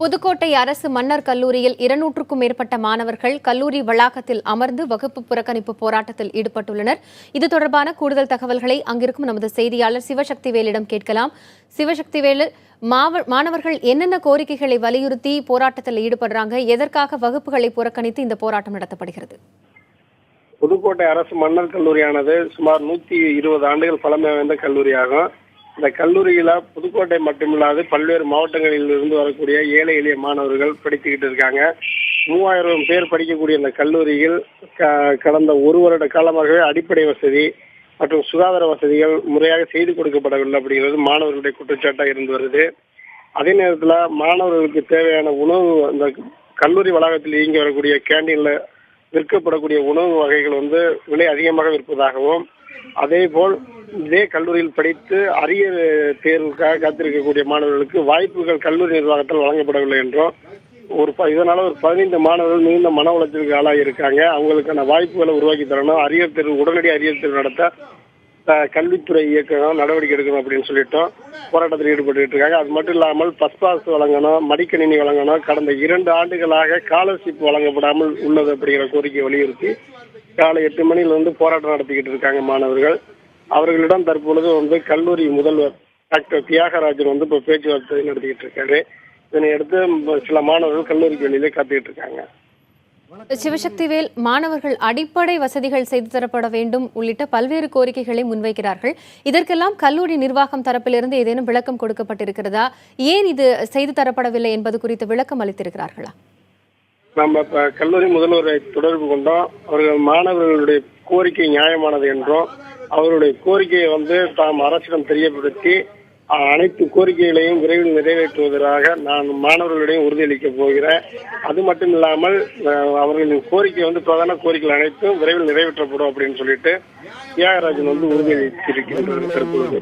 புதுக்கோட்டை அரசு மன்னர் கல்லூரியில் 200க்கும் மேற்பட்ட மாணவர்கள் கல்லூரி வளாகத்தில் அமர்ந்து வகுப்பு புறக்கணிப்பு போராட்டத்தில் ஈடுபட்டுள்ளனர். இது தொடர்பான கூடுதல் தகவல்களை அங்கிருக்கும் நமது செய்தியாளர் சிவசக்திவேலிடம் கேட்கலாம். சிவசக்திவேலு, மாணவர்கள் என்னென்ன கோரிக்கைகளை வலியுறுத்தி போராட்டத்தில் ஈடுபடுறாங்க? எதற்காக வகுப்புகளை புறக்கணித்து இந்த போராட்டம் நடத்தப்படுகிறது? புதுக்கோட்டை அரசு மன்னர் கல்லூரியானது சுமார் 120 ஆண்டுகள் பழமை வாய்ந்த கல்லூரியாகும். இந்த கல்லூரியில புதுக்கோட்டை மட்டுமில்லாது பல்வேறு மாவட்டங்களில் இருந்து வரக்கூடிய ஏழை எளிய மாணவர்கள் படித்துக்கிட்டு இருக்காங்க. 3000 பேர் படிக்கக்கூடிய இந்த கல்லூரியில் கடந்த ஒரு வருட காலமாகவே அடிப்படை வசதி மற்றும் சுகாதார வசதிகள் முறையாக செய்து கொடுக்கப்படவில்லை அப்படிங்கிறது மாணவர்களுடைய குற்றச்சாட்டாக இருந்து வருது. அதே நேரத்தில் மாணவர்களுக்கு தேவையான உணவு இந்த கல்லூரி வளாகத்தில் இயங்கி வரக்கூடிய கேண்டீன்ல விற்கப்படக்கூடிய உணவு வகைகள் விலை அதிகமாக விற்பதாகவும், அதே போல் இதே கல்லூரியில் படித்து அரியர் தேர்வுக்காக காத்திருக்கக்கூடிய மாணவர்களுக்கு வாய்ப்புகள் கல்லூரி நிர்வாகத்தால் வழங்கப்படவில்லை என்றும், இதனால ஒரு 15 மாணவர்கள் மிகுந்த மன உளைச்சலுக்கு ஆளாகி இருக்காங்க. அவங்களுக்கான வாய்ப்புகளை உருவாக்கி தரணும், அரியர் தேர்வு உடனடி அரியர் தேர்வு நடத்த கல்வித்துறை இயக்கணும், நடவடிக்கை எடுக்கணும் அப்படின்னு சொல்லிட்டோம் போராட்டத்தில் ஈடுபட்டு இருக்காங்க. அது மட்டும் இல்லாமல் பஸ் பாஸ் வழங்கணும், மடிக்கணினி வழங்கணும், கடந்த 2 ஆண்டுகளாக ஸ்காலர்ஷிப் வழங்கப்படாமல் உள்ளது அப்படிங்கிற கோரிக்கை வலியுறுத்தி காலை 8 மணியிலிருந்து போராட்டம் நடத்திக்கிட்டு இருக்காங்க மாணவர்கள். அவர்களிடம் தற்பொழுது கல்லூரி முதல்வர் டாக்டர் தியாகராஜன் இப்போ பேச்சுவார்த்தை நடத்திக்கிட்டு இருக்காரு. இதனை அடுத்து சில மாணவர்கள் கல்லூரிக்கு வெளியிலே காத்துக்கிட்டு இருக்காங்க. சிவசக்திவேல், மாணவர்கள் அடிப்படை வசதிகள் செய்து தரப்பட வேண்டும் உள்ளிட்ட பல்வேறு கோரிக்கைகளை முன்வைக்கிறார்கள். இதற்கெல்லாம் கல்லூரி நிர்வாகம் தரப்பிலிருந்து ஏதேனும் விளக்கம் கொடுக்கப்பட்டிருக்கிறதா? ஏன் இது செய்து தரப்படவில்லை என்பது குறித்து விளக்கம் அளித்திருக்கிறார்களா? நம்ம கல்லூரி முதல்வரை தொடர்பு கொண்டோம். அவர்கள் மாணவர்களுடைய கோரிக்கை நியாயமானது என்றும், அவருடைய கோரிக்கையை தாம் அரசிடம் தெரியப்படுத்தி அனைத்து கோரிக்கைகளையும் விரைவில் நிறைவேற்றுவதற்காக நான் மாணவர்களிடையும் உறுதியளிக்கப் போகிறேன். அது மட்டும் இல்லாமல் அவர்களின் கோரிக்கை பிரதான கோரிக்கைகள் அனைத்தும் விரைவில் நிறைவேற்றப்படும் அப்படின்னு சொல்லிட்டு தியாகராஜன் உறுதியளித்திருக்கின்றது தற்பொழுது.